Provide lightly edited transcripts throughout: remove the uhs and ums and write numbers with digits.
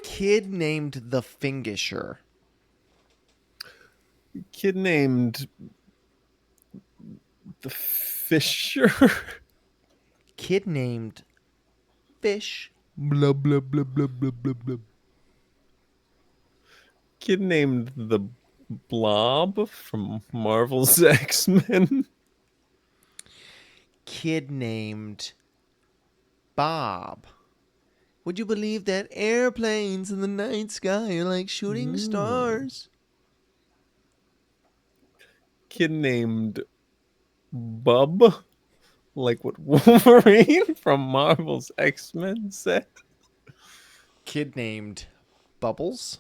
Kid named the Fingisher. Kid named the Fisher. Kid named Fish. Blah, blah, blah, blah, blah, blah, blah. Kid named the Blob from Marvel's X-Men. Kid named Bob. Would you believe that airplanes in the night sky are like shooting stars? Kid named Bub, like what Wolverine from Marvel's X-Men said. Kid named Bubbles.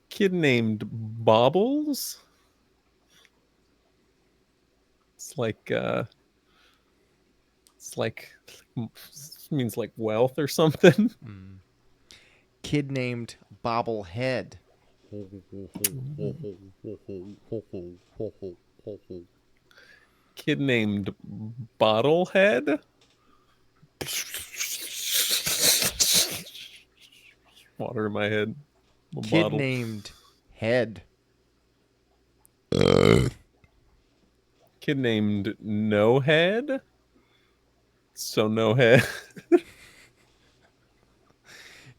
Kid named Bobbles. It's like means like wealth or something. Kid named Bobblehead. Kid named Bottlehead. Water in my head. Kid Bottle. named Head. Kid named No Head. So no head.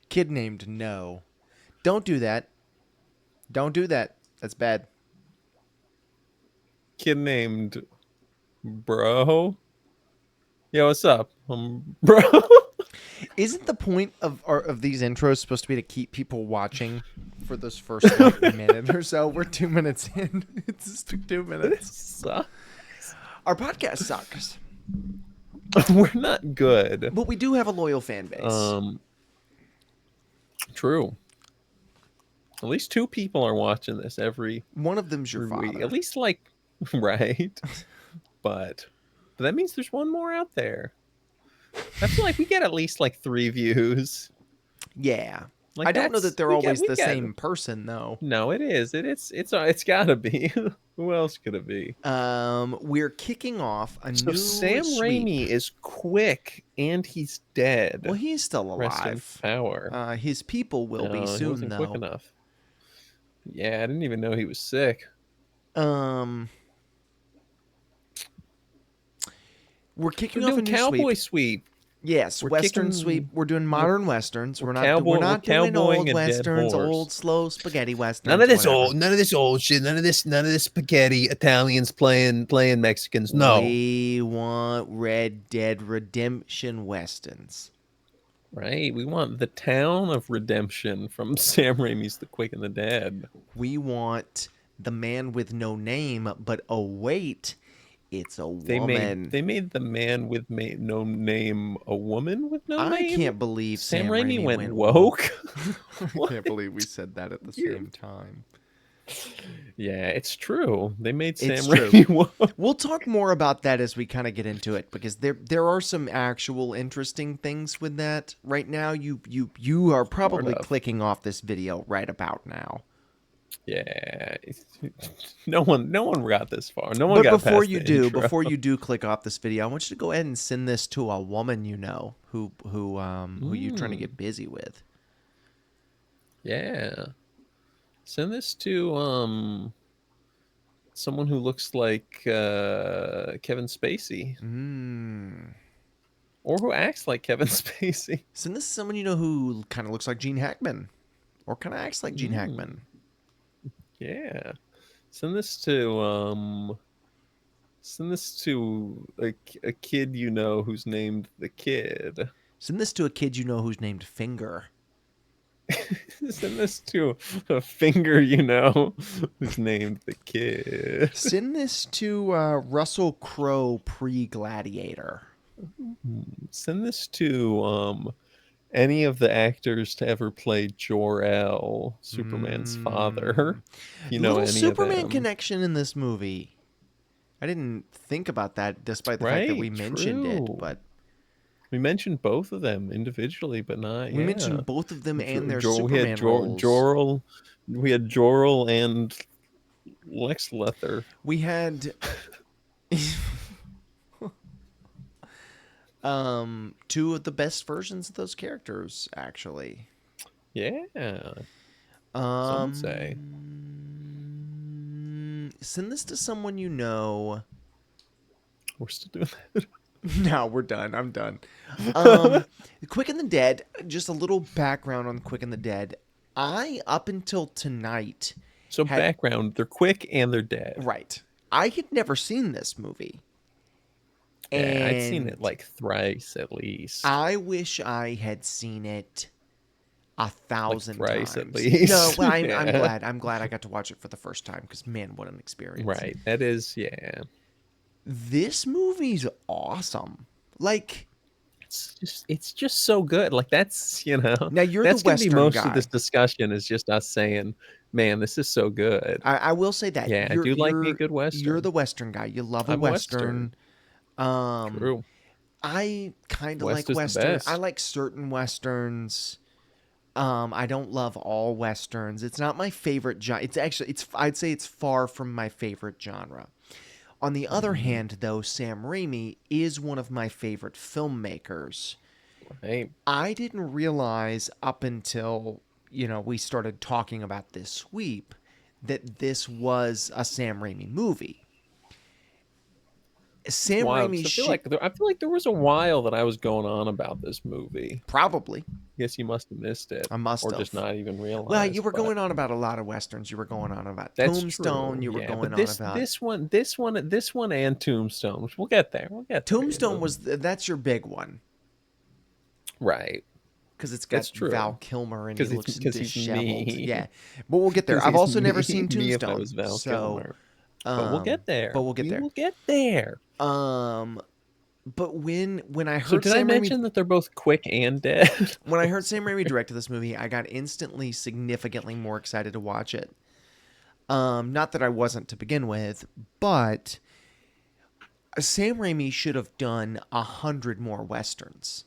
Kid named No. Don't do that. Don't do that. That's bad. Kid named Bro. Yo, what's up? Bro. Isn't the point of these intros supposed to be to keep people watching for this first like, minute or so? We're 2 minutes in. It's just 2 minutes. Our podcast sucks. We're not good. But we do have a loyal fan base. True. At least 2 people are watching this every One of them's your week. father. At least like right. But that means there's one more out there. I feel like we get at least like 3 views. Yeah. Like I don't know that they're always the get same person though. No, it is. It's gotta be. Who else could it be? We're kicking off a So new Sam sweep. Raimi is quick and he's dead. Well, he's still Rest in alive. power. His people will be he soon wasn't though. quick enough. Yeah, I didn't even know he was sick. We're kicking We're off a doing new cowboy sweep. sweep. Yes, We're Western kicking- sweep. We're doing modern westerns. We're not cowboy- doing cowboying old a dead westerns, horse. old slow spaghetti westerns. None of this whatever. old shit. None of this spaghetti Italians playing Mexicans. No. We want Red Dead Redemption westerns. Right? We want the town of redemption from Sam Raimi's The Quick and the Dead. We want the man with no name, but oh wait, it's a woman. They made the man with no name a woman with no I name. can't believe Sam Sam Raimi Raimi went woke. I can't believe we said that at the You're- same time. Yeah, it's true. They made Sam It's true. Raimi woke. We'll talk more about that as we kind of get into it because there are some actual interesting things with that. Right now, you are probably Sort of. clicking off this video right about now. Yeah, no one got this far. No one But got past the intro. before you do click off this video, I want you to go ahead and send this to a woman you know who you're trying to get busy with. Yeah, send this to someone who looks like Kevin Spacey, or who acts like Kevin Spacey. Send this to someone you know who kind of looks like Gene Hackman, or kind of acts like Gene Hackman. Yeah, send this to a kid you know who's named the Kid. Send this to a kid you know who's named Finger. Send this to a finger you know who's named the Kid. Send this to Russell Crowe pre-Gladiator. Send this to any of the actors to ever play Jor-El, Superman's father. You know, Little any Superman of them. connection in this movie. I didn't think about that, despite the fact that Right, we mentioned it. true. But We mentioned both of them individually, but not. We Yeah. mentioned both of them and their We had Superman roles. Jor-El. We had Jor-El and Lex Luthor. We had two of the best versions of those characters, actually. Yeah. Some would say. Send this to someone you know. We're still doing that. No, we're done. I'm done. Quick and the Dead. Just a little background on Quick and the Dead. I, up until tonight, So had- background, they're quick and they're dead. right. I had never seen this movie. Yeah, I'd seen it And like thrice at least. I wish I had seen it 1,000 thrice times. at least. No, but I'm Yeah. glad. I'm glad I got to watch it for the first time because man, what an experience! Right. That is, yeah. This movie's awesome. Like, It's just so good. Like that's, now you're that's the gonna be Western most guy. of this discussion is just us saying, man, this is so good. I will say that. Yeah, I do like me a good Western. You're the Western guy. You love a I'm a Western. Western. True. I kind of West like is the Western. best. I like certain Westerns. I don't love all Westerns. It's not my favorite genre. It's actually, I'd say it's far from my favorite genre. On the other Mm-hmm. hand, though, Sam Raimi is one of my favorite filmmakers. Right. I didn't realize up until, we started talking about this sweep that this was a Sam Raimi movie. Sam Wild, Raimi 'cause I feel like there was a while that I was going on about this movie. probably. Guess you must have missed it. I must or have. just not even realize. Well, you were but going on about a lot of westerns. You were going on about that's Tombstone. true. You were Yeah, going but this, on about this one, and Tombstone. Which we'll get there. We'll get there. Tombstone that's your big one right. because it's That's got true. Val Kilmer and he 'Cause he's- looks 'cause he's disheveled. me. Yeah, but we'll get there. 'Cause I've he's also never me- seen me if I Tombstone, was Val so Kilmer. But we'll get there. But we'll get We there. will get there. But when I heard So did I Sam mention Raimi, that they're both quick and dead? when I heard Sam Raimi directed this movie, I got instantly, significantly more excited to watch it. Not that I wasn't to begin with, but Sam Raimi should have done 100 more westerns.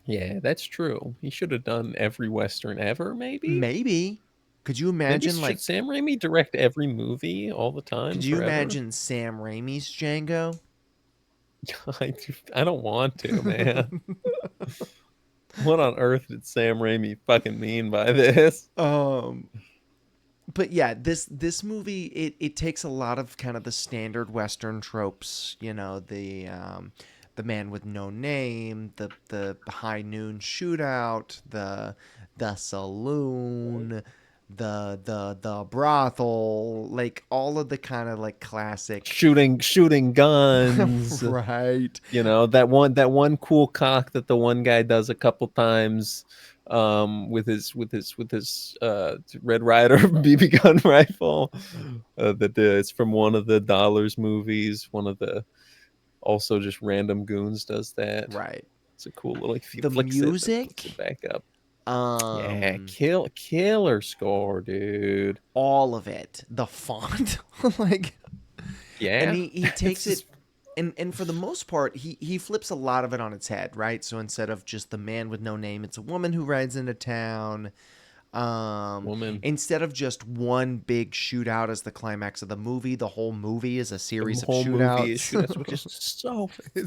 Yeah, that's true. He should have done every Western ever, maybe? Maybe. Could you Maybe imagine, should like, Sam Raimi direct every movie all the time? could you forever? imagine Sam Raimi's Django? I don't want to, man. What on earth did Sam Raimi fucking mean by this? But yeah, this movie it takes a lot of kind of the standard Western tropes, the man with no name, the high noon shootout, the saloon, the brothel, like all of the kind of like classic Shooting guns. right. That one cool cock that the one guy does a couple times with his Red Ryder BB gun rifle that it's from one of the Dollars movies. One of the also just random goons does that. Right. It's a cool little. If he The flicks it, music? flips it back up. Yeah, Killer score, dude. all of it. The font, like, Yeah, and he takes It's it, and for the most part, he flips a lot of it on its head, right? So instead of just the man with no name, it's a woman who rides into town. Woman. Instead of just one big shootout as the climax of the movie, the whole movie is a series of whole shootouts. movie is shootouts, which is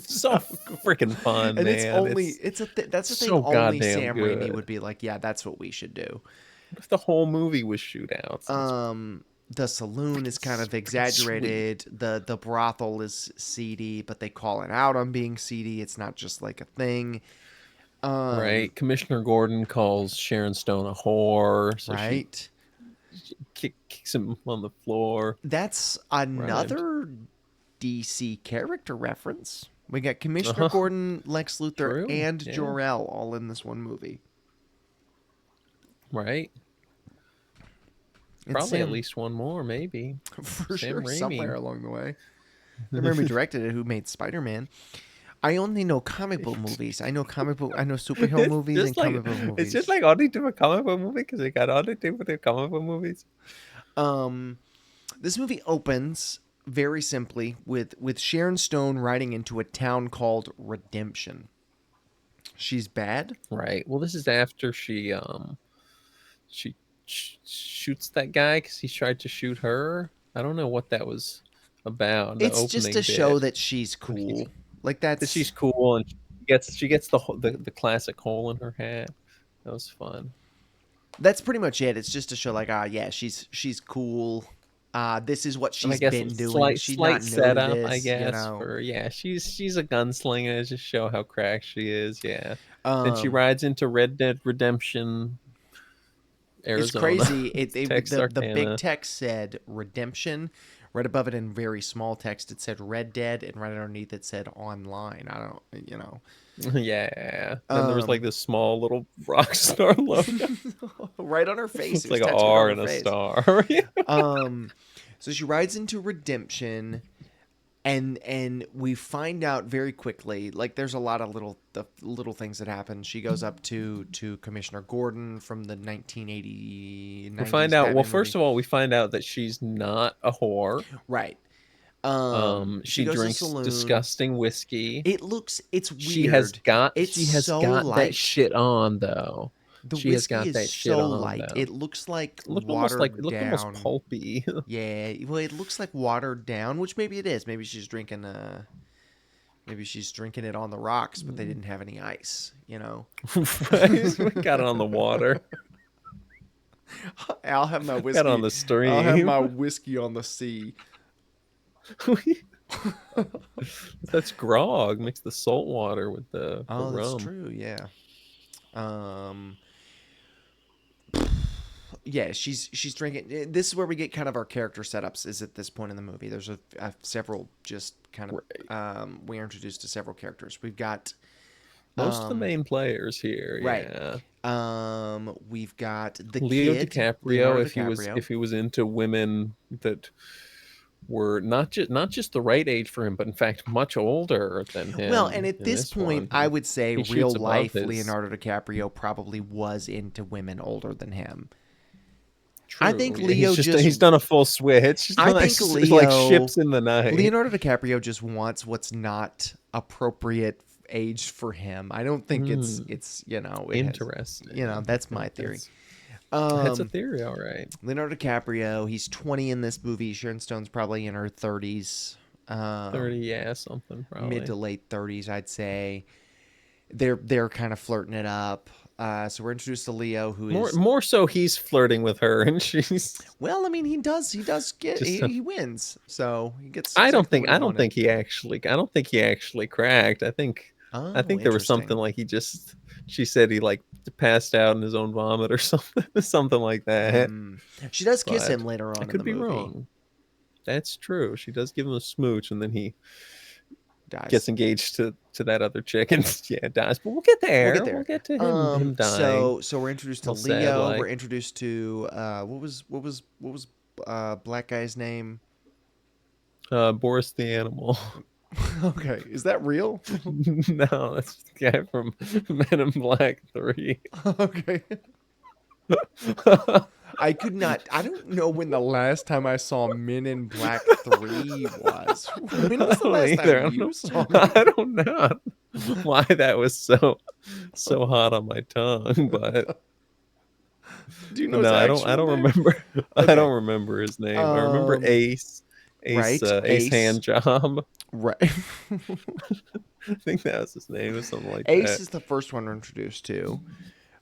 so freaking fun, and man. it's only that's the thing. so Only goddamn Sam Raimi good. would be like, yeah, that's what we should do. What if the whole movie was shootouts? The saloon is kind of exaggerated. The brothel is seedy, but they call it out on being seedy. It's not just like a thing. Right. Commissioner Gordon calls Sharon Stone a whore. So Right. she kicks him on the floor. That's another DC character reference. We got Commissioner Gordon, Lex Luthor, True, and yeah. Jor-El all in this one movie. Right. And Probably at Sam- least one more, maybe. for Sam sure, Raimi. somewhere along the way. Sam Raimi directed it. Who made Spider-Man? I only know comic book movies. I know superhero movies and comic book movies. It's just like only to a comic book movie because they got only to with the comic book movies. This movie opens very simply with Sharon Stone riding into a town called Redemption. She's bad. Right. Well, this is after she shoots that guy because he tried to shoot her. I don't know what that was about. The It's just to opening show bit. that she's But he's- cool. Like that that's she's cool and she gets the classic hole in her hat. That was fun. that's pretty much it. It's just to show like, yeah, she's cool. This is what And I she's guess been doing. slight She's slight not new to setup, this, I guess, you know. for she's a gunslinger, just show how cracked she is, yeah. Then she Um, rides into Red Dead Redemption, it's Arizona. crazy. The big Texarkana. text said Redemption. Right above it in very small text, it said Red Dead, and right underneath it said Online. I don't, you know. Yeah. Then there was like Um, this small little rock star logo. right on her face. It's It was like an tattooed on R her and a face. star. So she rides into Redemption, and we find out very quickly. Like there's a lot of little things that happen. She goes up to Commissioner Gordon from the 1980. We find out. Well, first of all, we find out that she's not a whore. right. She goes to drinks saloon. disgusting whiskey. It's weird. She has got It's so that light. shit on though. The She has whiskey got is that shit so on, light. though. It looks like It looked watered almost down. pulpy. Yeah, well, it looks like watered down, which maybe it is. Maybe she's drinking it on the rocks, but they didn't have any ice. You know. We got it on the water. I'll have my whiskey Got it on the stream. I'll have my whiskey on the sea. That's grog. Mix the salt water with the Oh, that's rum. true. Yeah. Yeah, she's drinking. This is where we get kind of our character setups. Is at this point in the movie. There's several just kind of. We are introduced to several characters. We've got Most of the main players here. right. Yeah. We've got the Leo kid, DiCaprio, Leonardo if he was into women that were not just the right age for him, but in fact much older than him. Well, and at in this point, one. I would say He shoots real above life his- Leonardo DiCaprio probably was into women older than him. True. I think Yeah, Leo he's done a full switch. He's I done think like Leo- ships in the night. Leonardo DiCaprio just wants what's not appropriate age for him. I don't think it's you know it has- Interesting. you know that's my theory. That's a theory, all right. Leonardo DiCaprio, he's 20 in this movie. Sharon Stone's probably in her 30s. 30, yeah, something probably. Mid to late 30s, I'd say. They're kind of flirting it up. So we're introduced to Leo, who is more so he's flirting with her, and she's. well. I mean, he does get Just he wins, so he gets. I don't exactly what he wanted. I don't think he actually cracked. I think Oh, there was something interesting. like she said he like passed out in his own vomit or something like that. She does kiss But him later on. I could in be the movie. wrong. That's true. She does give him a smooch, and then he Dies. gets engaged to that other chick, and dies. But we'll get there. We'll get to him dying. So we're introduced to All sad, Leo. like. We're introduced to what was black guy's name? Boris the animal. Okay, is that real? No, that's the guy from Men in Black 3. Okay. I could not. I don't know when the last time I saw Men in Black 3 was. When was the last time you saw it? I don't know why that was so hot on my tongue, but Do you know no, his I don't actual name? remember. Okay. I don't remember his name. I remember Ace. right, Ace Ace. hand job. Right. I think that was his name or something like Ace that. is the first one we're introduced to.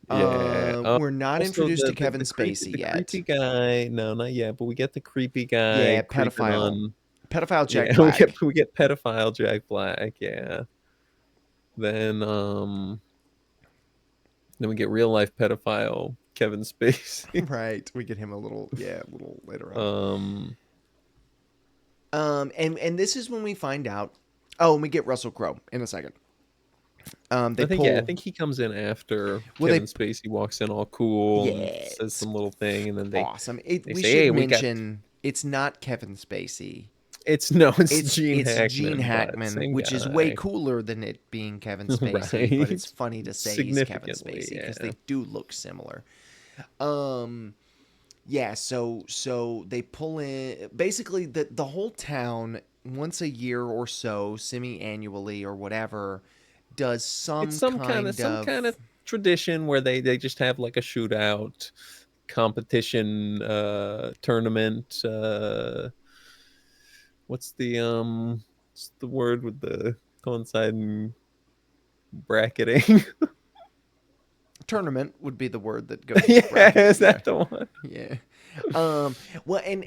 Yeah. We're not Also, introduced to the Kevin creepy- Spacey the yet. creepy guy. No, not yet. But we get the creepy guy. Yeah, creeping pedophile. on- Pedophile Jack yeah, Black. we get pedophile Jack Black. Yeah. Then we get real life pedophile Kevin Spacey. Right. We get him a little later on. And this is when we find out. Oh, and we get Russell Crowe in a second. I think he comes in after Well, Kevin Spacey walks in all cool Yeah, and says some little thing, and then they awesome. they We say, should "Hey, we got-" mention it's not Kevin Spacey. it's Gene Hackman, Gene but Hackman, same which is way guy. cooler than it being Kevin Spacey. But Right. it's funny to say he's Kevin Significantly, Spacey because yeah. they do look similar. Yeah, so they pull in basically the whole town once a year or so, semi-annually or whatever, does It's some kind some of kind of tradition where they just have like a shootout competition tournament. What's the word with the coinciding bracketing? tournament would be the word that goes with Yeah, bracket. is Yeah. that the one? Yeah. Well, and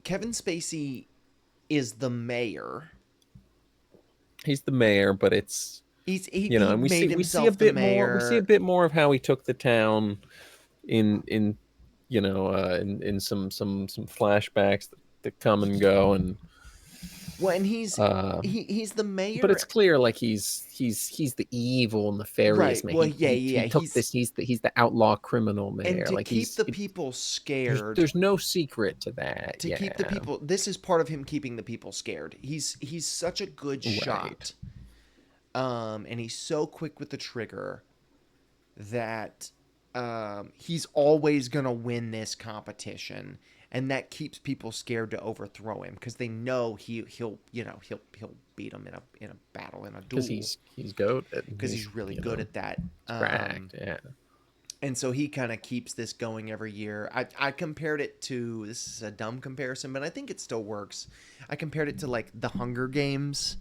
Kevin Spacey is the mayor. He's the mayor, but it's He and made we see a himself the bit more mayor. of how he took the town in in some flashbacks that come and go, and Well, and uh he's the but mayor. it's clear like he's the evil nefarious Right. man. Well, he yeah, he, yeah. he took this, he's the outlaw criminal And mayor, to like keep the people scared, there's no secret to that. to keep the Yeah, people, this is part of him keeping the people scared. He's such a good right. shot. And he's so quick with the trigger that he's always gonna win this competition, and that keeps people scared to overthrow him because they know he'll beat him in a battle, in a Because duel, he's goated. because he's really good at that. It's cracked. Yeah. And so he kind of keeps this going every year. I compared it to, this is a dumb comparison, but I think it still works. I compared it to like the Hunger Games,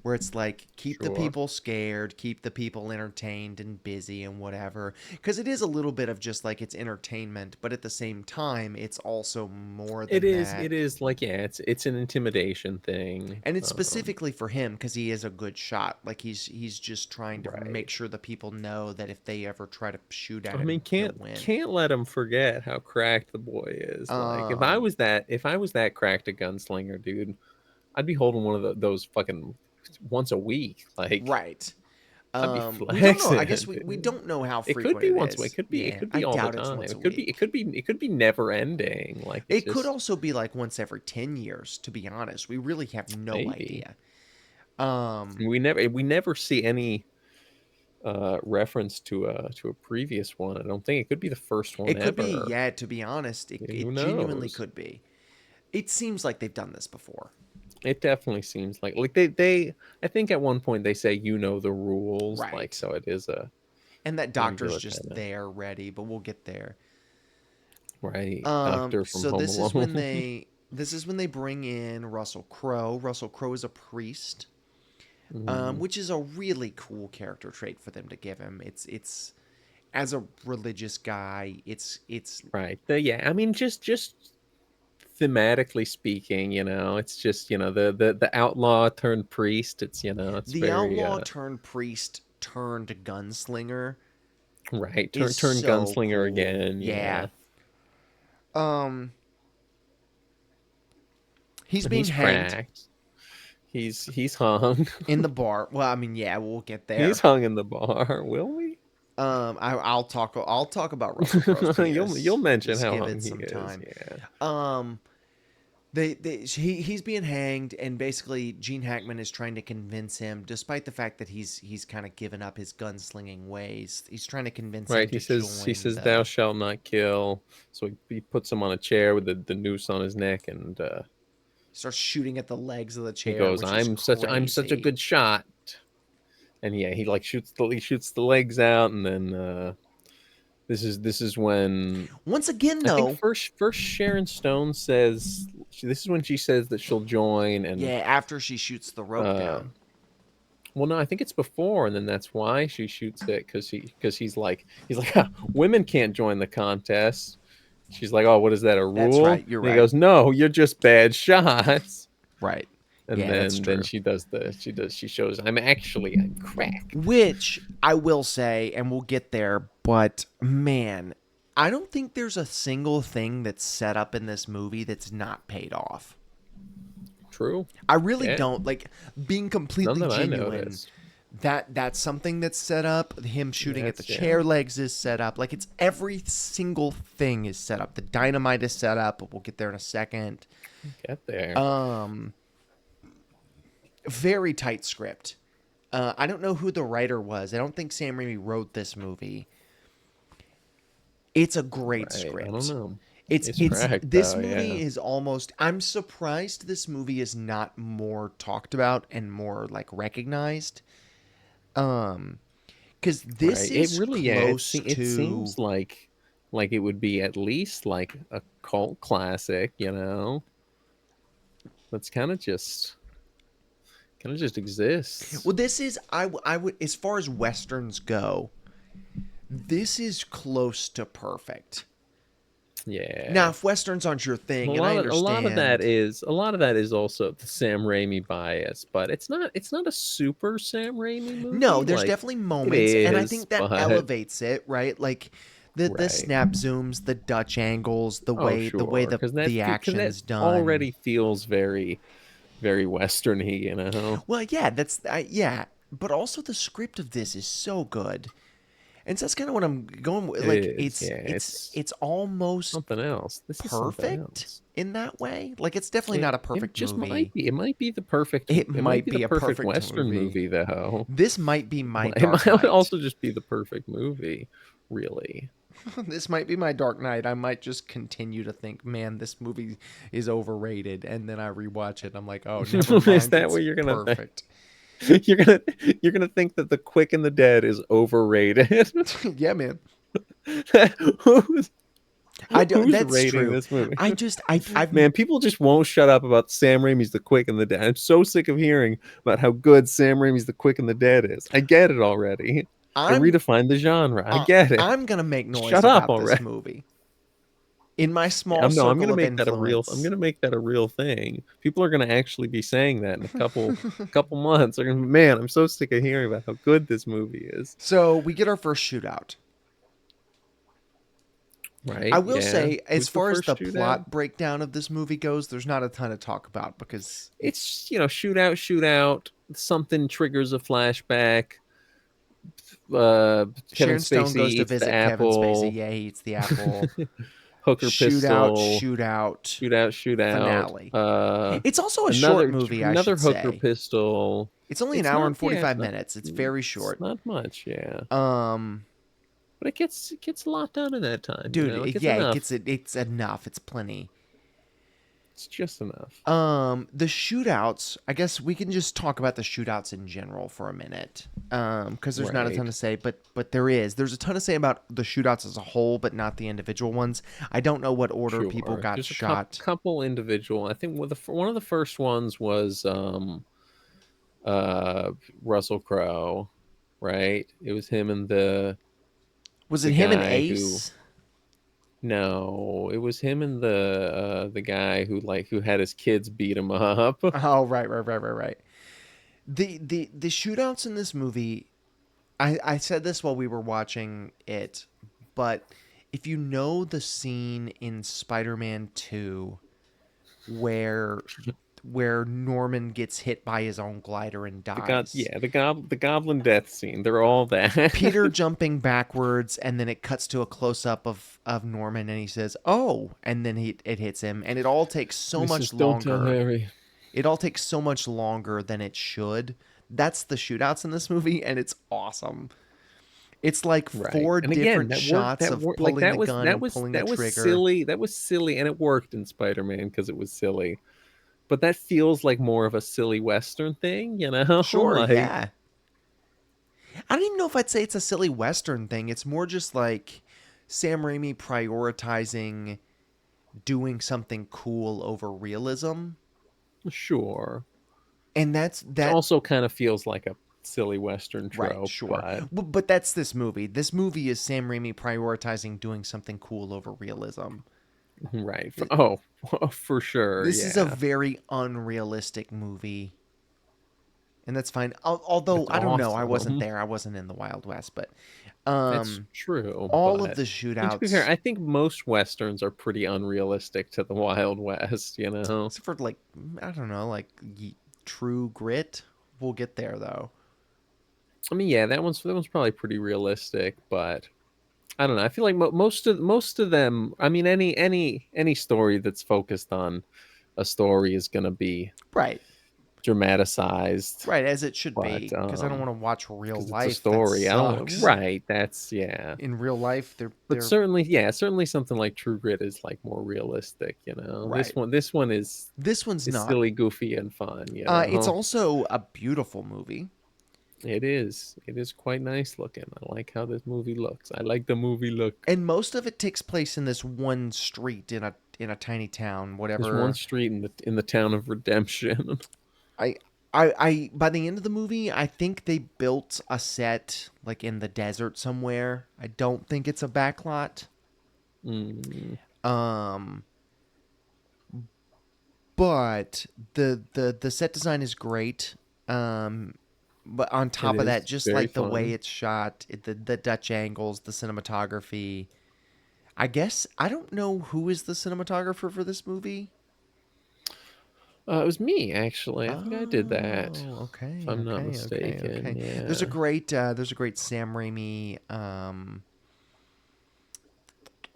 where it's like keep the Sure. people scared, keep the people entertained and busy and whatever. Because it is a little bit of just like it's entertainment, but at the same time, it's also more It than is. that. It is like, yeah. It's an intimidation thing. And it's specifically for him because he is a good shot. Like he's just trying to make Right. sure the people know that if they ever try to shoot at I mean, him, he'll win. can't let him forget how cracked the boy is. Like, Um, if I was that cracked a gunslinger, dude, I'd be holding one of those fucking once a week. Like, right. I'd be We don't know. I flexing. guess we don't know how It could frequent be it once a is. week. It Yeah, could I be all the doubt it's time. once a It week. could be never ending. Like, it's It could just also be like once every 10 years, to be honest. We really have no maybe. idea. Um, We never see any reference to a previous one. I don't think it could be the first one it could be, ever. yeah, to be honest, Yeah, who it genuinely knows? could be. It seems like they've done this before. It definitely seems like they I think at one point they say the rules, like, Right. so it is a And that doctor's regular just kind of there ready, but we'll get there. right doctor from So Home this is when Alone. they bring in Russell Crowe. Russell Crowe is a priest. Mm, Which is a really cool character trait for them to give him. It's as a religious guy, it's right. Yeah, I mean, just thematically speaking, it's just the outlaw turned priest. It's it's the very outlaw turned priest turned gunslinger right. is Turn so gunslinger cool. again. Yeah. Yeah, Um, he's and being he's hanged cracked. He's hung. in the bar. Well, I mean, yeah, we'll get He's there. hung in the bar. Will we? I'll talk about Russell Crowe's You'll penis. mention Just how give hung it he some is. time. Yeah. Um, he's being hanged, and basically Gene Hackman is trying to convince him, despite the fact that he's kind of given up his gunslinging ways. He's trying to convince him Right. to He join says thou the. shalt not kill. So he puts him on a chair with the noose on his neck, and Starts shooting at the legs of the he chair, goes, which is I'm such a crazy. good shot. And yeah, he like shoots the legs out, and then this is when Once again, I think though, first Sharon Stone says, this is when she says that she'll join, and yeah, after she shoots the rope uh down. well, no, I think it's before, and then that's why she shoots it, because he's like "Ah, women can't join the contest. She's like, oh, what is that, a That's rule? right. You're And he right. goes, no, you're just bad shots. Right. And Yeah, that's then true. she shows I'm cracked. Which I will say, and we'll get there, but man, I don't think there's a single thing that's set up in this movie that's not paid off. True. I really Yeah. don't, like, being None completely that I genuine. noticed. That's something that's set up. Him shooting at the That's, yeah. chair legs is set up. Like, it's every single thing is set up. The dynamite is set up, but we'll get there in a second. Get there. Very tight script. I don't know who the writer was. I don't think Sam Raimi wrote this movie. It's a great Right. I don't script. know. It's It's correct this though. movie Yeah. is almost, I'm surprised this movie is not more talked about and more like recognized. Um cuz this Right. It is really. Yeah. close It to, seems like it would be at least like a cult classic. You know. That's kind of just exists. well, this is, I would, as far as westerns go, this is close to perfect. Now, Yeah. if westerns aren't your A thing, and I lot of understand, a lot of that is also the Sam Raimi bias, but it's not a super Sam Raimi no, movie. there's Like definitely it moments, and I is, think that but elevates it, right? Like the right. snap zooms, the Dutch angles, Oh, the way sure, because the because that action's done. already feels very westerny, you know. Well, yeah, yeah, but also the script of this is so good, and so that's kind of what I'm going with. It Like is, yeah. It's it's almost something else. This is something perfect else. in that way. Like it's definitely not a It perfect just movie. might be. It might be the perfect. It It might might be the be a perfect perfect Western movie. movie, though. This might be my It Dark might Knight. also just be the perfect movie, really. This might be my Dark Knight. I might just continue to think, man, this movie is overrated, and then I rewatch it. I'm like, oh, never Is mind, that it's what you're gonna think? perfect. You're gonna think that The Quick and the Dead is overrated. Yeah, man. who's I do. who's That's rating true. this movie? I just, I've, Man, people just won't shut up about Sam Raimi's The Quick and the Dead. I'm so sick of hearing about how good Sam Raimi's The Quick and the Dead is. I get it already. I I'm, redefined the genre. I get it. I'm gonna make noise Shut up about this already. movie in my Yeah, small I'm circle gonna of make that a real. I'm influence. gonna make that a real thing. People are gonna actually be saying that in a couple months. They're gonna, man, I'm so sick of hearing about how good this movie is. So we get our first shootout. I Right? will Yeah. say, as Who's the far as first the shootout? plot breakdown of this movie goes, there's not a ton to talk about because It's shootout. Something triggers a flashback. Kevin Sharon Stone Spacey goes to eats the visit Kevin Spacey. apple. Yeah, he eats the apple. Hooker Shootout, pistol. shootout, Shootout. finale. It's also a short Another movie, I another should hooker say. pistol. It's only an It's hour not. and Yeah, 45 minutes. It's very it's short. not much. Yeah. Um, But it gets a lot done in that time. dude, It gets yeah, enough. it's enough. It's plenty. It's just enough. The shootouts, I guess we can just talk about the shootouts in general for a minute. Because there's not a ton Right. to say, but there's a ton to say about the shootouts as a whole, but not the individual ones. I don't know what order people Sure. got Just a shot. couple individual. I think one of the first ones was uh Russell Crowe, right? It was him and Was the it him and guy who Ace? no, it was him and the guy who had his kids beat him up. Oh, right. The shootouts in this movie, I said this while we were watching it, but if you know the scene in Spider-Man 2 where Norman gets hit by his own glider and dies. The goblin death scene. They're all that. Peter jumping backwards, and then it cuts to a close up of Norman, and he says, "Oh," and then it hits him, and it all takes so He much says, "Don't tell longer. Harry." It all takes so much longer than it should. That's the shootouts in this movie, and it's awesome. It's like Right. four And again, different shots of like pulling the gun and pulling the that was trigger. silly. That was silly, and it worked in Spider-Man because it was silly. But that feels like more of a silly Western thing, you know? Sure, Like, yeah. I don't even know if I'd say it's a silly Western thing. It's more just like Sam Raimi prioritizing doing something cool over realism. sure. And that's Which that. also kind of feels like a silly Western Right, trope, sure. but But that's this movie. This movie is Sam Raimi prioritizing doing something cool over realism. right. For sure. This is a Yeah. very unrealistic movie. And that's fine. Although, It's I don't know. I wasn't awesome. there. I wasn't in the Wild West. But That's true, all of but the and to be fair, shootouts, I think most westerns are pretty unrealistic to the Wild West, you know? except for like, I don't know, like True Grit. We'll get there, though. I mean, yeah, that one's probably pretty realistic, but I don't know. I feel like most of them. I mean, any story that's focused on a story is gonna be Right. dramatized, Right, as it should but be, because I don't want to watch real 'cause it's a life that story. I don't sucks. right. That's yeah. In real life, But they're certainly, yeah, certainly something like True Grit is like more realistic. You know, right. this one This one's is not. silly, goofy, and fun. You It's know, also a beautiful movie. it is. It is quite nice looking. I like how this movie looks. I like the movie look. And most of it takes place in this one street in a tiny town, There's one whatever. street in the town of Redemption. I I by the end of the movie, I think they built a set like in the desert somewhere. I don't think it's a backlot. Mm, Um but the set design is great. Um but on it top of that, is just very like the way fun. it's shot, the Dutch angles, the cinematography. I guess I don't know who is the cinematographer for this movie. It was me actually. I think I did that, Oh, if okay, I'm not okay, okay, mistaken. okay. Yeah. There's a great Sam Raimi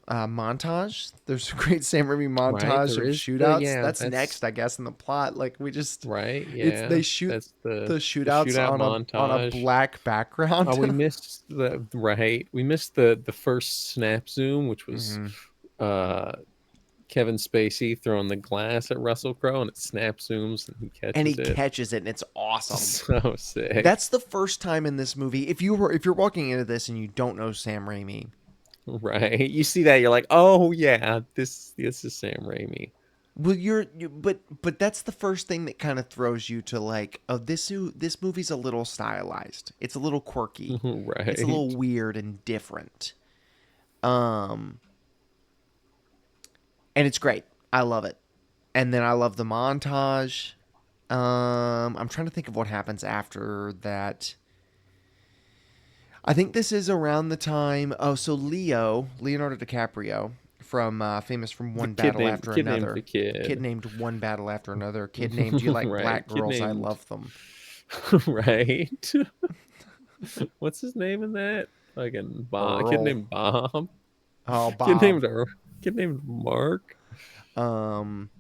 montage. There's a great Sam Raimi Right. montage There of is the shootouts. yeah. That's next, I guess, in the plot. Like we just, Right. it's Yeah. they shoot That's the the shootouts shootout on a montage. black background. Oh, we missed the right. We missed the first snap zoom, which was hmm uh Kevin Spacey throwing the glass at Russell Crowe, and it snap zooms and he And he catches it. catches it, and it's awesome. So sick. That's the first time in this movie. If you're walking into this and you don't know Sam Raimi, Right. You see that, you're like, oh yeah, this is Sam Raimi. well, but that's the first thing that kind of throws you to like, oh, this movie's a little stylized. It's a little quirky. It's a little Right. weird and different. Um, and it's great. I love it. And then I love the montage. I'm trying to think of what happens after that. I think this is around the time. Oh, so Leonardo DiCaprio from famous from The One Battle the After kid named the Another. Kid kid. named One Battle After Another. Kid named You Like Right. Black Kid Girls? I named Love Them. right. What's his name in that? Fucking Bob. Kid Earl. named Bob. Oh, Kid Bob. named Kid named Mark. Um,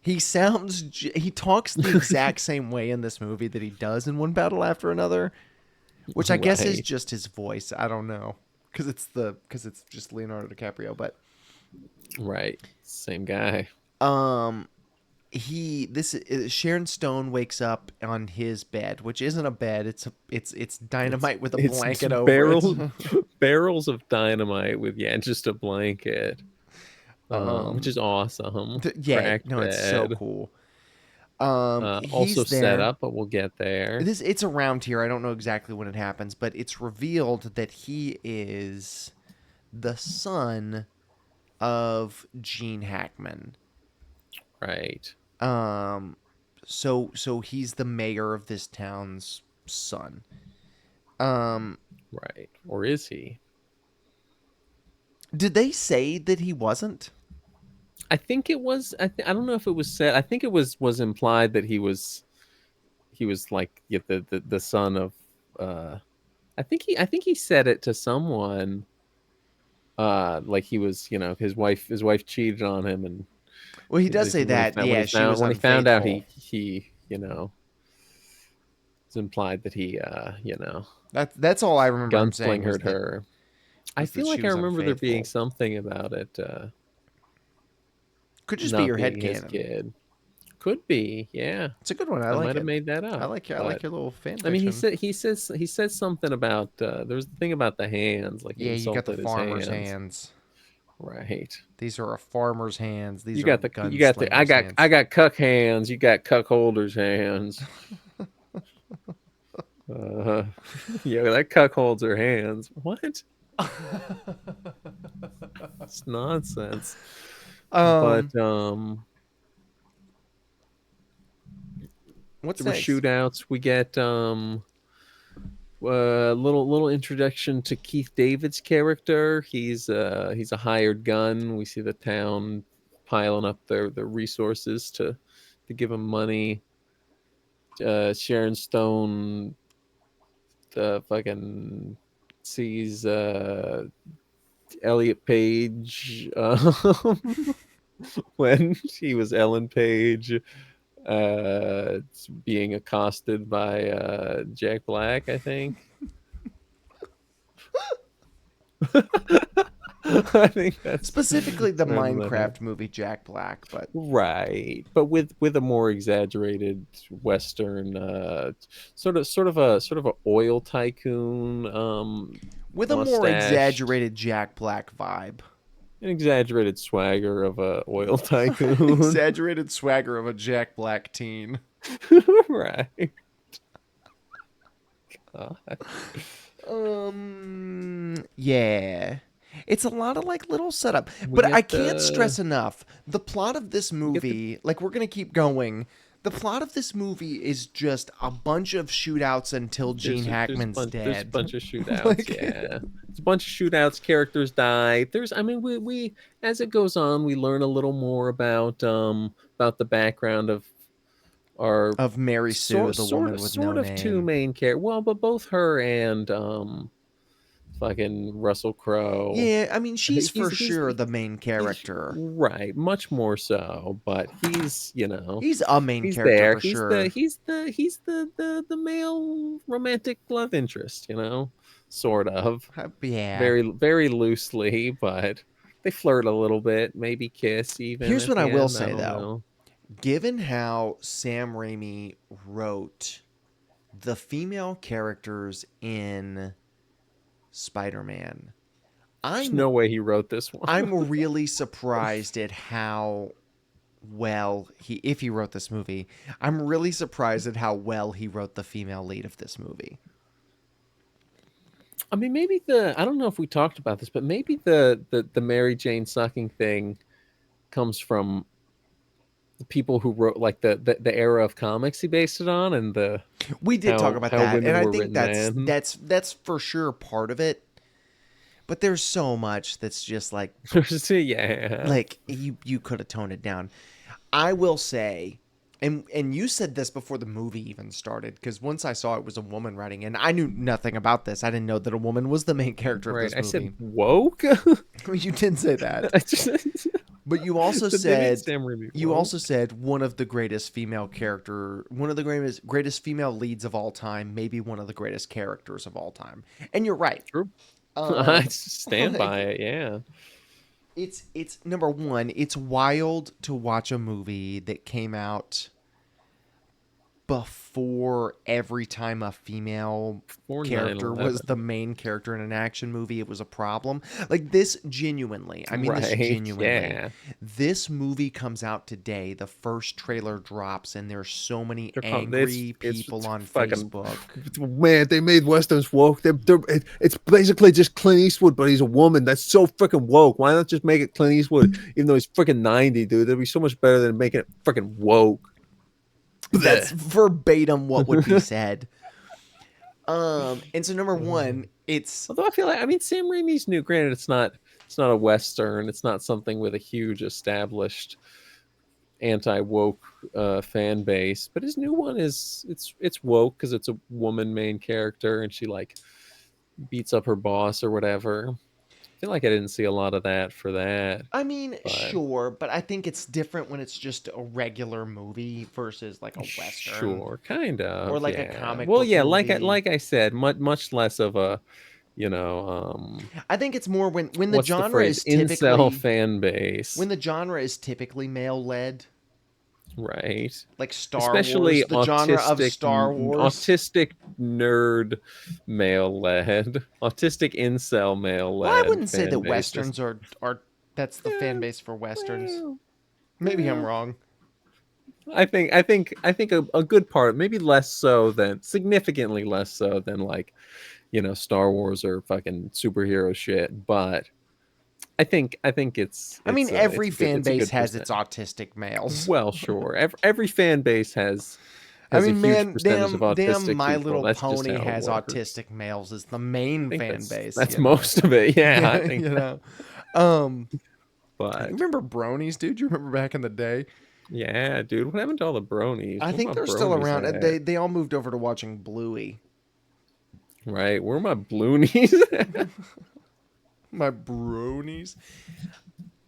he talks the exact same way in this movie that he does in One Battle After Another, which I guess is Right. just his voice. I don't know because it's just Leonardo DiCaprio, but Right. Same guy. um Sharon Stone wakes up on his bed, which isn't a bed. It's dynamite with a It's blanket over it. barrels of dynamite with just a blanket. Which um, is awesome. yeah, Cracked no, it's so bed. cool. Also He's set there. up, but we'll get there. It's around here. I don't know exactly when it happens, but it's revealed that he is the son of Gene Hackman. Right. Um, so he's the mayor of this town's son. Um, Right. Or is he? did they say that he wasn't? I think it was. I don't know if it was said. I think it was implied that he was like yeah, the son of. I think he said it to someone. Like he was, his wife cheated on him, and Well, he does say when he that. found when he Yeah, she was found when he found out unfaithful. he it's implied that he That's all I remember him saying gunslingered her. I was that feel she like I was remember there being unfaithful. something about it Could just be not your head being his canon. kid. Could be, yeah. It's a good one. I I like might have it. made that up, I like but your little fan I mean, fiction. he said something about there was the thing about the hands, like he Yeah, you got the insulted his farmer's hands, hands. right? These are a farmer's hands. These You are got a the gunslinger's I hands. got cuck hands. You got cuck holders hands. Uh, yeah, that cuck holds her hands. What? It's nonsense. um, But what's there were next? shootouts. We get little introduction to Keith David's character. He's a hired gun. We see the town piling up their resources to give him money. Sharon Stone fucking sees Elliot Page when he was Ellen Page being accosted by Jack Black, I think. I think that's Specifically the where I'm at. Minecraft movie Jack Black, but Right, but with a more exaggerated Western, sort of a oil tycoon, with a more mustache, exaggerated Jack Black vibe. an exaggerated swagger of a oil tycoon. Exaggerated swagger of a Jack Black teen. Right. God. Yeah. It's a lot of like little setup. We But get I can't the stress enough the plot of this we get the movie, like we're going to keep going. The plot of this movie is just a bunch of shootouts until Gene Hackman's there's a dead. bunch of shootouts. Like- Yeah, it's a bunch of shootouts. Characters die. I mean, we as it goes on, we learn a little more about the background of our Of Mary Sue, the woman with sort no of two name. main characters. Well, but both her and fucking Russell Crowe. Yeah, I mean, she's for He's sure the main character. right, much more so. But he's He's a main he's character there. for He's sure. the male romantic love interest. Sort of. Yeah. Very very loosely, but they flirt a little bit, maybe kiss even. Here's at what the I will end, say, don't though. know. Given how Sam Raimi wrote the female characters in Spider-Man, There's I'm no way he wrote this one. I'm really surprised at how well if he wrote this movie, I'm really surprised at how well he wrote the female lead of this movie. I mean, maybe I don't know if we talked about this, but maybe the Mary Jane sucking thing comes from the people who wrote like the era of comics he based it on, and We did talk how about how that, women and I were think written then. that's for sure part of it. But there's so much that's just like Yeah. you could have toned it down. I will say, and you said this before the movie even started, because once I saw it was a woman writing, and I knew nothing about this. I didn't know that a woman was the main character Right. of I this said movie. woke. You did say that, I just but you also They made said Sam Raimi you woke. also said one of the greatest greatest female leads of all time, maybe one of the greatest characters of all time. And you're right. True. Um, I stand like, by it. Yeah. it's number one, it's wild to watch a movie that came out before every time a female Before character was 9/11. the main character in an action movie, it was a problem. Like this genuinely, I mean this Right, genuinely. yeah. This movie comes out today, the first trailer drops, and there's so many They're called- angry it's people on fucking- Facebook. Man, they made westerns woke. It's basically just Clint Eastwood, but he's a woman. That's so freaking woke. Why not just make it Clint Eastwood, even though he's freaking 90, dude? That'd be so much better than making it freaking woke. That's verbatim what would be said. And so number one, it's Although I feel like, I mean, Sam Raimi's new. Granted, it's not a western. It's not something with a huge established anti-woke fan base. But his new one it's woke because it's a woman main character and she like beats up her boss or whatever. I feel like I didn't see a lot of that for that. I mean, But- sure, but I think it's different when it's just a regular movie versus like a western. Sure, kind of, Or like a yeah. comic Well, book yeah, movie. like I said, much less of a, I think it's more when the what's the genre phrase? is typically Incel fan base, when the genre is typically male led, right? like Star Especially Wars, the genre of autistic, Star Wars. autistic nerd male led, autistic incel male led. Well, I wouldn't say that westerns are that's the fan Yeah, base for westerns. Well, Maybe I'm yeah. wrong. I think a good part, maybe significantly less so than like, Star Wars or fucking superhero shit. But I think it's. I mean, it's a- every it's a good- fan it's a base good has its percentage. autistic males. Well, sure. Every fan base has. I has a mean, huge man, percentage of damn, autistic My people. Little That's just Pony how it has works. autistic males. Is the main I think fan that's, base. That's you know? most of it. Yeah, I think. you know. You But remember bronies, dude? You remember back in the day? yeah, dude, what happened to all the bronies? I Where think my they're still bronies around. at? They all moved over to watching Bluey. Right, where are my bloonies? My bronies.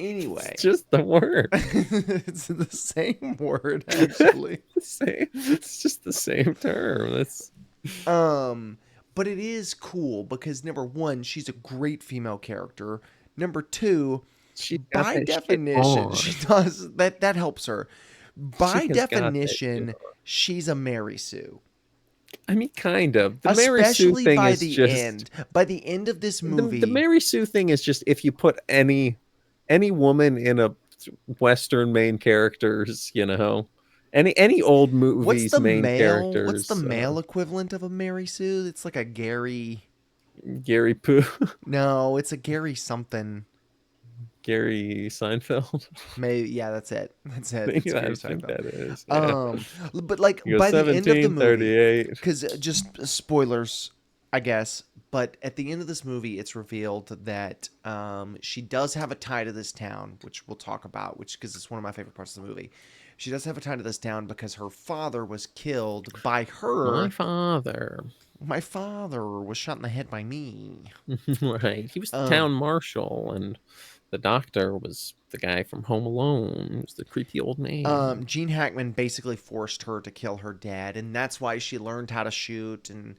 Anyway, It's just the word. it's the same word actually. It's just the same term. That's But it is cool because number one, she's a great female character. Number two, she got by that shit definition, on. she does that helps her. By She has got that definition, shit she's a Mary Sue. I mean, kind of. The Mary Sue Especially thing by is the just end. By the end of this movie, the Mary Sue thing is just if you put any woman in a Western main characters, any old movies main characters. what's the male equivalent of a Mary Sue? It's like a Gary. Gary Pooh, No, it's a Gary something. Gary Seinfeld. Maybe yeah, that's it. That's it. I It's think, Gary I think Seinfeld. that is. Yeah. But like You go by the end of the movie, 1738. because just spoilers, I guess. But at the end of this movie, it's revealed that she does have a tie to this town, which we'll talk about, because it's one of my favorite parts of the movie. She does have a tie to this town because her father was killed by her. My father. My father was shot in the head by me. Right. He was the town marshal, and the doctor was the guy from Home Alone. He was the creepy old man. Gene Hackman basically forced her to kill her dad, and that's why she learned how to shoot and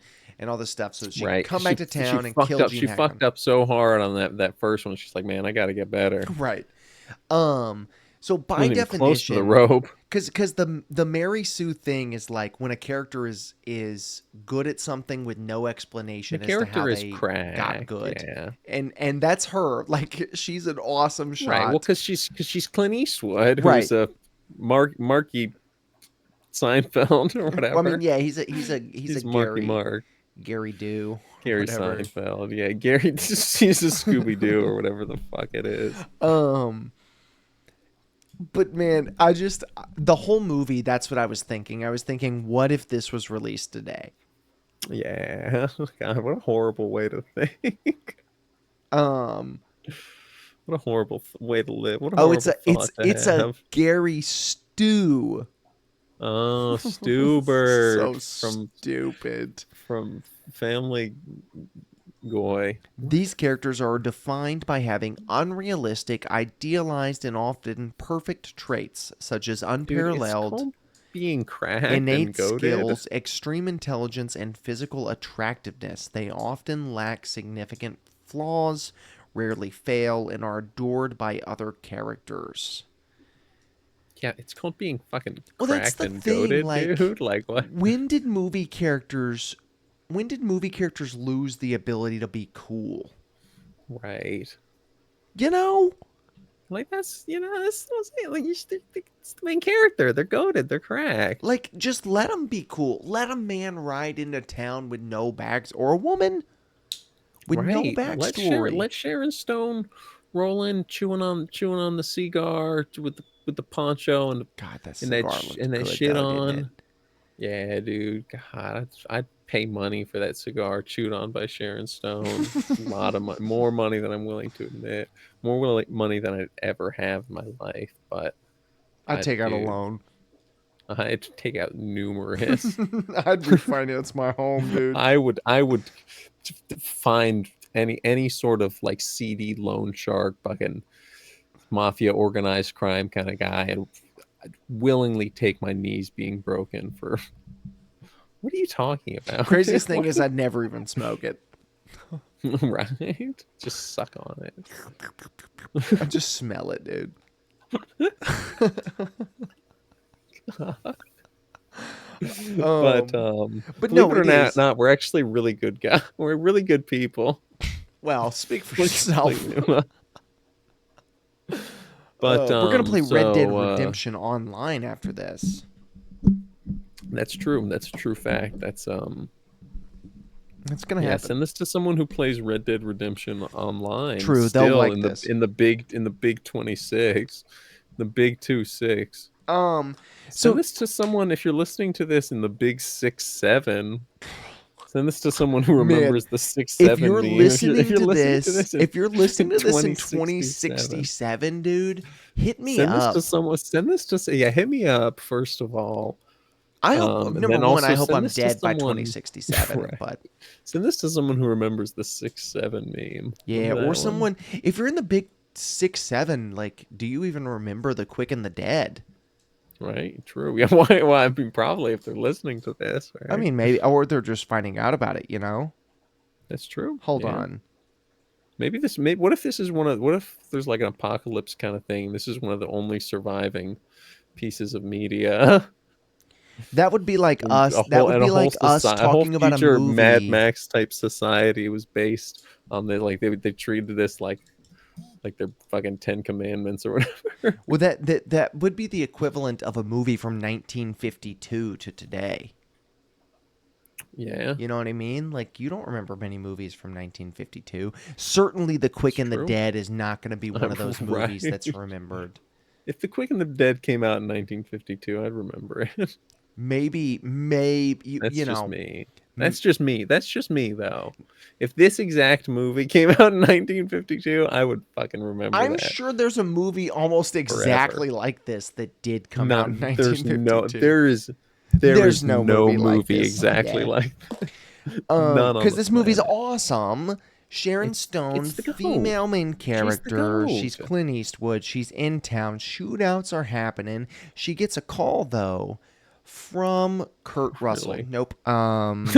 all this stuff, so she could come back to town and kill Gene She Hackman. fucked up so hard on that first one. She's like, man, I got to get better. Right. So by Wasn't even close to the definition, rope. because the Mary Sue thing is like when a character is good at something with no explanation The as to how character is they cracked. got good, Yeah. and that's her. Like she's an awesome shot. Right. Well, because she's Clint Eastwood, Right. who's a Marky Seinfeld or whatever. Well, I mean, yeah, he's a He's Gary Marky Mark. Gary Do. Gary whatever. Seinfeld. Yeah, Gary. He's a Scooby Doo or whatever the fuck it is. But man, the whole movie, that's what I was thinking. I was thinking, what if this was released today? Yeah. God, what a horrible way to think. Um, What a horrible way to live. What a oh, horrible it's thought to a have. Gary Stew. Oh, Stuber So stupid. from Family Guy. These characters are defined by having unrealistic, idealized, and often perfect traits, such as Dude, unparalleled it's called being cracked and innate goated. skills, extreme intelligence, and physical attractiveness. They often lack significant flaws, rarely fail, and are adored by other characters. Yeah, it's called being fucking Well, that's cracked the and thing, goated, like, dude. Like what? When did movie characters lose the ability to be cool? Right. You know? Like that's like it's the main character. They're goated. They're cracked. Like, just let them be cool. Let a man ride into town with no bags, or a woman with no Right. backstory. Let Sharon Stone roll in, chewing on the cigar with the poncho and God, that and that cigar looked and that good, shit though, didn't on. Yeah, dude. God, I'd pay money for that cigar chewed on by Sharon Stone. A lot of money, more money than I'm willing to admit. More money than I'd ever have in my life. But I'd take out a dude, loan. I'd take out numerous. I'd refinance my home, dude. I would find any sort of like seedy loan shark, fucking mafia organized crime kind of guy, and I'd willingly take my knees being broken for. What are you talking about? Craziest thing is I'd never even smoke it. Right? Just suck on it. I just smell it, dude. But but believe no, it or it is. not, we're actually really good guys. We're really good people. Well, speak for yourself. But we're gonna play Red Dead so, Redemption online after this. That's true. That's a true fact. That's It's gonna yeah. happen. Send this to someone who plays Red Dead Redemption online. True, they'll still like in this. the big 26, the big 26. So Send this to someone if you're listening to this in the big 6-7. Send this to someone who remembers the 6-7. if you're meme. listening If you're to listening this, in- if you're listening to this in 2067, 2067, dude, hit me send up. this to someone. Send this to hit me up first of all. I hope and number then one, I also hope send I'm this to dead by someone- 2067. Right. But Send this to someone who remembers the 6-7 meme. yeah, Remember that or one? someone if you're in the big 6, 7, like, do you even remember The Quick and the Dead? Right? True. Yeah. Why? Well, I mean, probably if they're listening to this, I right? mean, maybe, or they're just finding out about it, you know? That's true. Hold Yeah. on. Maybe this. Maybe, what if this is one of? What if there's like an apocalypse kind of thing? This is one of the only surviving pieces of media. That would be like us. A That whole would and be a whole like us society, a whole talking about a future Mad movie. Max type society was based on the like they treated this like their fucking 10 Commandments or whatever. Well, that would be the equivalent of a movie from 1952 to today. Yeah, You know what I mean? Like, you don't remember many movies from 1952. Certainly, The Quick and the true. Dead is not going to be one of those movies Right. that's remembered. If The Quick and the Dead came out in 1952, I'd remember it. Maybe, That's you just know, me. That's just me. That's just me, though. If this exact movie came out in 1952, I would fucking remember I'm that. sure there's a movie almost exactly like this that did come out in 1952. There's no no movie like movie this. exactly Yeah. like none on Because the this movie's planet. awesome. Sharon Stone, it's the goat. female main character. goat. She's Clint Eastwood. She's in town. Shootouts are happening. She gets a call though from Kurt Russell. Really? Nope. Kevin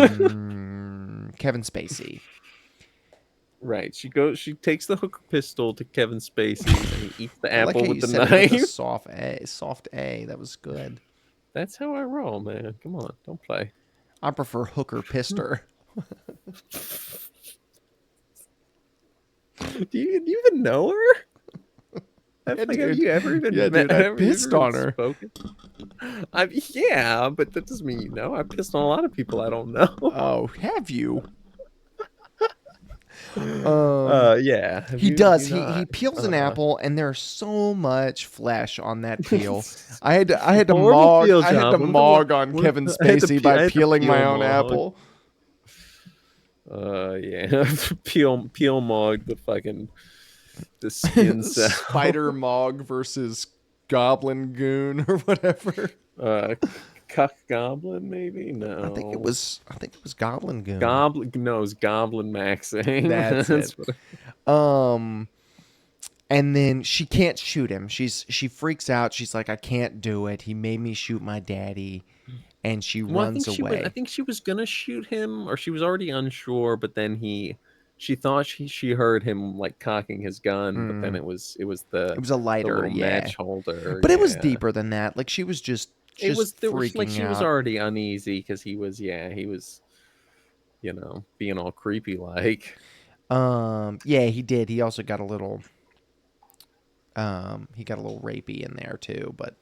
Spacey. Right. She takes the hook pistol to Kevin Spacey and he eats the I like apple how with you the said it with a knife. soft A. Soft A. That was good. That's how I roll, man. Come on, don't play. I prefer hooker pister. Do you even know her? Yeah, Have dude. you ever even Yeah, met dude, I have you pissed ever on her. spoken? Yeah, but that doesn't mean you know. I pissed on a lot of people I don't know. Oh, have you? Yeah. He does. He peels an Uh-huh. apple, and there's so much flesh on that peel. I had to Horrible mog. peel I had job. to What if it mog wa- on what if- Kevin I had to Spacey pe- I by had to peeling my peel own mog. apple. Yeah. peel mogged the skin cell. Spider Mog versus Goblin Goon or whatever. Cuck Goblin, maybe? No. I think it was Goblin Goon. Goblin. No, it's Goblin Maxing. That's it. what And then she can't shoot him. She freaks out. She's like, I can't do it. He made me shoot my daddy. And she runs away. I think she was gonna shoot him, or she was already unsure. But then she thought she heard him like cocking his gun, but then it was It was a the lighter, little yeah. match holder. But it was yeah. deeper than that. Like, she was just There was freaking like she was out. already uneasy because he was being all creepy like. Yeah, he did. He also got a little rapey in there too, but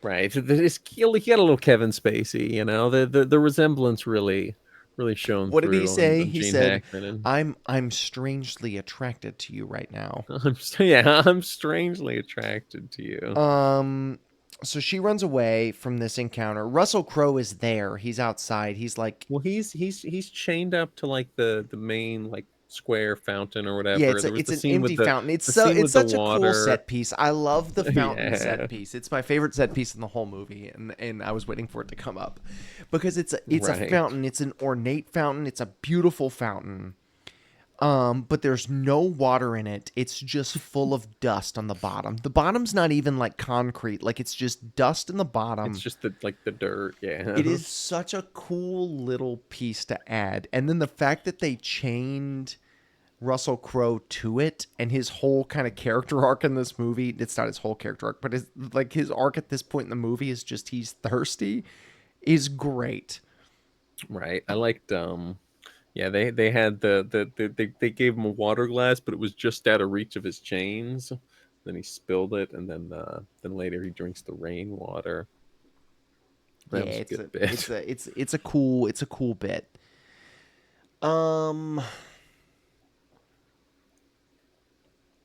Right. He got a little Kevin Spacey, the resemblance really shone what did through he say? on He Gene said, Hackman and, I'm strangely attracted to you right now. I'm strangely attracted to you. So she runs away from this encounter. Russell Crowe is there. He's outside. He's like, Well, he's chained up to like the main like square fountain or whatever. yeah, it's There was it's the an scene with empty fountain. the scene with Such the a cool water. set piece. I love the fountain Yeah. set piece. It's my favorite set piece in the whole movie, and I was waiting for it to come up because it's a Right. fountain. It's an ornate fountain. It's a beautiful fountain. But there's no water in it. It's just full of dust on the bottom. The bottom's not even like concrete. Like, it's just dust in the bottom. It's just the dirt. Yeah. It is such a cool little piece to add. And then the fact that they chained Russell Crowe to it, and his whole kind of character arc in this movie, it's not his whole character arc, but his arc at this point in the movie is just he's thirsty, is great. Right. I liked yeah, they had they gave him a water glass, but it was just out of reach of his chains. Then he spilled it, and then later he drinks the rainwater. That was a good bit. It's a cool bit.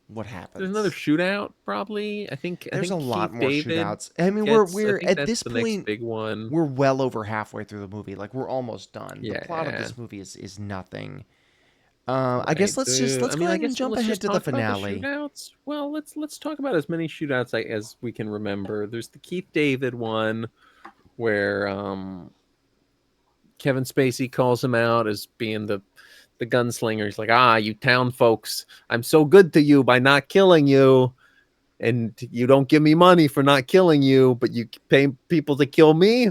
What happens? There's another shootout, probably. I think There's a lot Keith more David shootouts. I mean, gets- I we're think at that's this the next point, big one. we're well over halfway through the movie. Like, we're almost done. The plot of Yeah. this movie is nothing. I guess Right, let's I go mean, I ahead and guess jump let's ahead just to the talk about finale. shootouts. Well, let's talk about as many shootouts as we can remember. There's the Keith David one, where Kevin Spacey calls him out as being the the gunslinger. He's like, you town folks, I'm so good to you by not killing you, and you don't give me money for not killing you, but you pay people to kill me.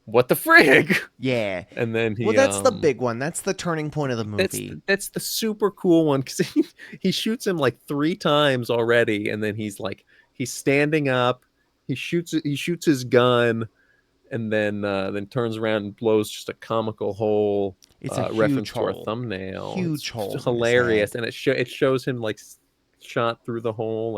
What the frig? Yeah. And then he Well, that's the big one. That's the turning point of the movie. that's the super cool one, because he shoots him like 3 times already, and then he's standing up, he shoots his gun, and then turns around and blows just a comical hole. It's a Reference huge to our hole. thumbnail. Huge hole in his Hilarious, head. and it shows him like shot through the hole,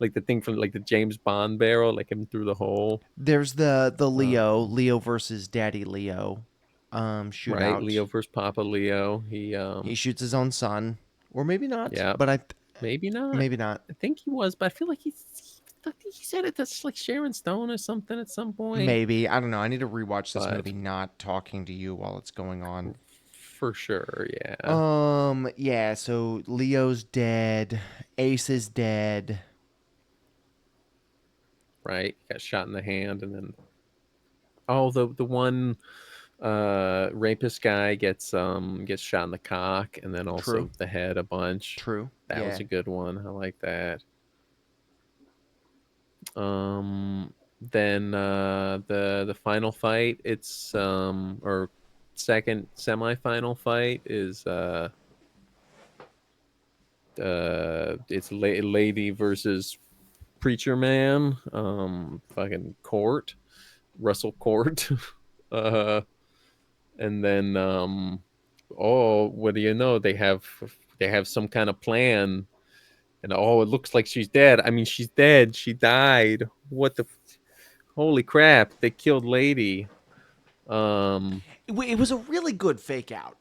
like the thing from like the James Bond barrel, like him through the hole. There's the Leo versus Daddy Leo shootout. Right, Leo versus Papa Leo. He shoots his own son, or maybe not. Yeah, But maybe not. maybe not. I think he was, but I feel like he said it. That's like Sharon Stone or something at some point. Maybe, I don't know. I need to rewatch this But- movie, not talking to you while it's going on. For sure, yeah. Yeah. So Leo's dead. Ace is dead. Right, got shot in the hand, and then the one rapist guy gets shot in the cock, and then also True. the head a bunch. True. That yeah. was a good one. I like that. Then the final fight, it's or second semifinal fight is it's lady versus preacher man, fucking Court, Russell Court. And then what do you know, they have some kind of plan, and it looks like she's dead. I mean, she's dead, she died. What the holy crap, they killed lady. It was a really good fake out.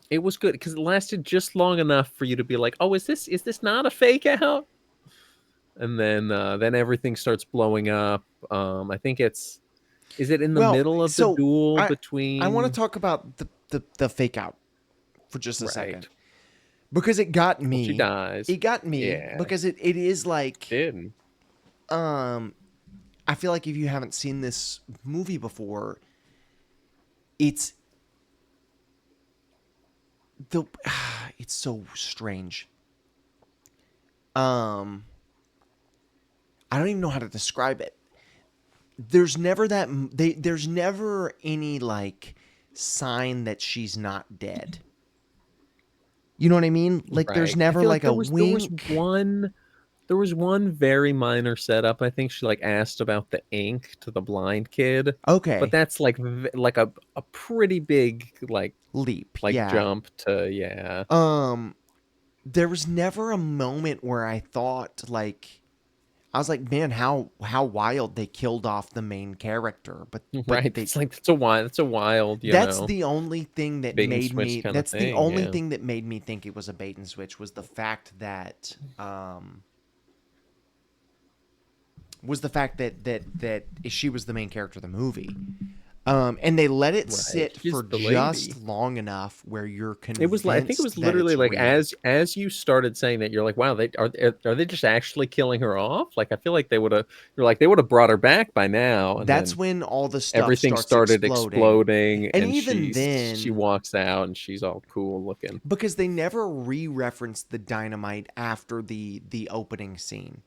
It was good because it lasted just long enough for you to be like, oh, is this not a fake out? And then everything starts blowing up. I think is it in the middle of the duel between? I want to talk about the fake out for just a Right. second, because it got me. Well, she dies. It got me because it is like Did. I feel like if you haven't seen this movie before, it's so strange. I don't even know how to describe it. There's never there's never any like sign that she's not dead. You know what I mean? Like there's Right. never I feel like a wink. There was one very minor setup. I think she like asked about the ink to the blind kid. Okay. But that's like a pretty big Leap. jump to There was never a moment where I thought I was like, man, how wild they killed off the main character. But right. It's like that's a wild. That's the only thing that bait and made switch me. kinda That's the thing, only yeah. thing that made me think it was a bait and switch was the fact that she was the main character of the movie. And they let it sit She's for the just lady. long enough where you're convinced. It was like, I think it was that literally it's like real. as you started saying that, you're like, wow, are they just actually killing her off? Like I feel like they would have brought her back by now. And That's then when all the stuff everything starts started exploding, And even then, she walks out and she's all cool looking. because they never re-referenced the dynamite after the opening scene.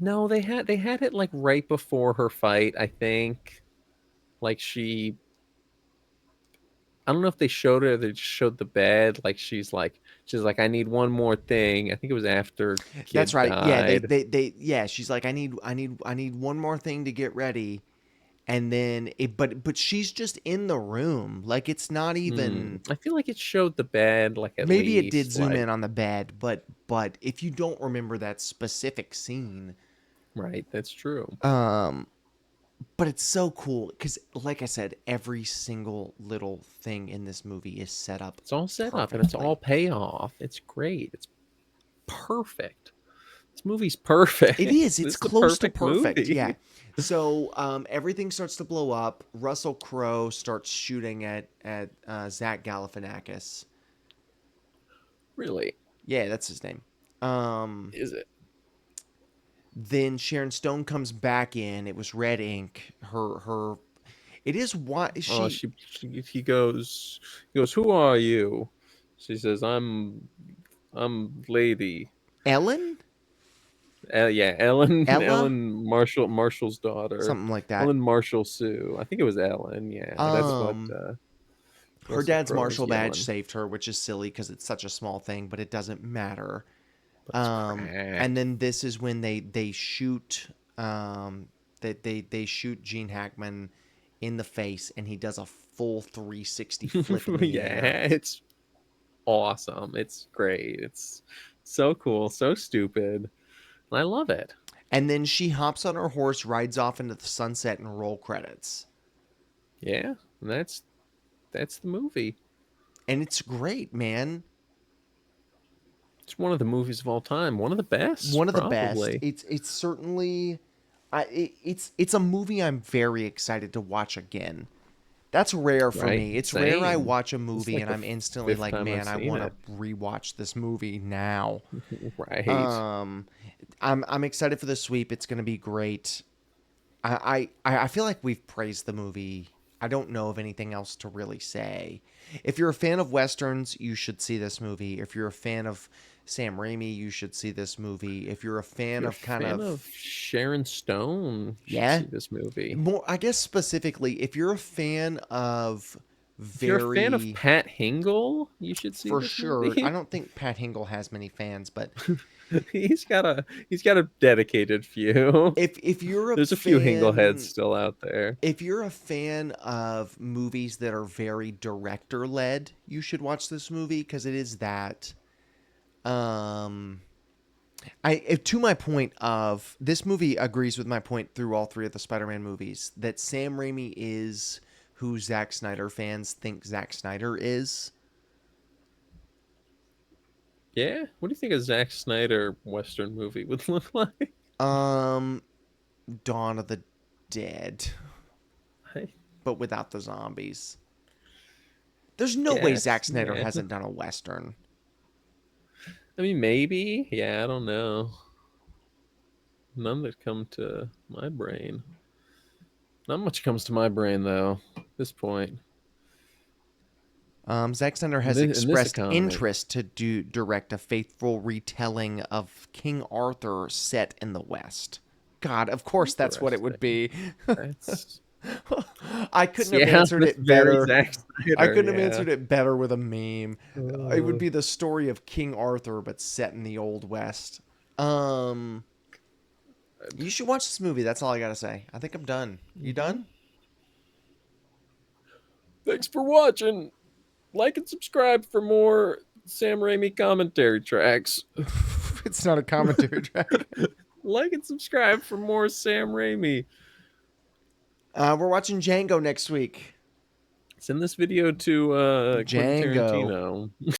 No, they had it like right before her fight, I think. Like I don't know if they showed it or they just showed the bed. Like she's like, I need one more thing. I think it was after Kid That's right. died. Yeah, she's like, I need one more thing to get ready. And then but she's just in the room. Like it's not even I feel like it showed the bed, like at maybe least, it did zoom like- in on the bed, but if you don't remember that specific scene, Right, that's true. but it's so cool because, like I said, every single little thing in this movie is set up. It's all set up and it's perfectly. all payoff. It's great. It's perfect. This movie's perfect. It is. This It's the close to perfect. movie. Yeah. So everything starts to blow up. Russell Crowe starts shooting at Zach Galifianakis. Really? Yeah, that's his name. Is it? Then Sharon Stone comes back in. It was red ink. It is why Oh, he goes, "Who are you?" She says, I'm Lady. Ellen, Yeah, Ellen Ella, Marshall's daughter. something like that. Ellen Marshall Sue. I think it was Ellen. Yeah, Um, her Russell dad's Crowe was Marshall badge yelling. saved her, which is silly because it's such a small thing, but it doesn't matter. But it's crack. And then this is when they shoot they shoot Gene Hackman in the face, and he does a full 360 flip in the Yeah, air. it's awesome. It's great. It's so cool, so stupid. I love it. And then she hops on her horse, rides off into the sunset, and roll credits. Yeah, and that's the movie. And it's great, man. It's one of the movies of all time. One of the best. One of the probably. best. It's certainly it's a movie I'm very excited to watch again. That's rare for Right, me. It's rare I same. watch a movie like and the I'm instantly fifth like, time man, I've I seen want it. to rewatch this movie now. Right. I'm excited for the sweep. It's going to be great. I feel like we've praised the movie. I don't know of anything else to really say. If you're a fan of westerns, you should see this movie. If you're a fan of Sam Raimi, you should see this movie. If you're a fan You're of a kind fan of Sharon Stone. You should Yeah. see this movie. more, I guess specifically, if you're a fan of If you're a fan of very Pat Hingle, you should see for this sure. movie. I don't think Pat Hingle has many fans, but he's got a dedicated few. if you're a There's a few Hingle heads fan, still out there. if you're a fan of movies that are very director led, you should watch this movie because it is that. To my point of this movie agrees with my point through all three of the Spider-Man movies that Sam Raimi is who Zack Snyder fans think Zack Snyder is. Yeah, what do you think a Zack Snyder Western movie would look like? Dawn of the Dead, I but without the zombies. There's no way guess, Zack Snyder yeah. hasn't done a Western. I mean, maybe. Yeah, I don't know. None that come to my brain. Not much comes to my brain though. At this point. Zack Snyder has In this expressed economy. interest to direct a faithful retelling of King Arthur set in the West. God, of course that's what it would be. That's I couldn't have yeah, answered that's it very better. Zack Snyder, I couldn't have yeah. answered it better with a meme. It would Uh, be the story of King Arthur, but set in the Old West. You should watch this movie. That's all I gotta say. I think I'm done. You done? Thanks for watching. Like and subscribe for more Sam Raimi commentary tracks. It's not a commentary track. Like and subscribe for more Sam Raimi. We're watching Django next week. Send this video to Quentin Django. Tarantino.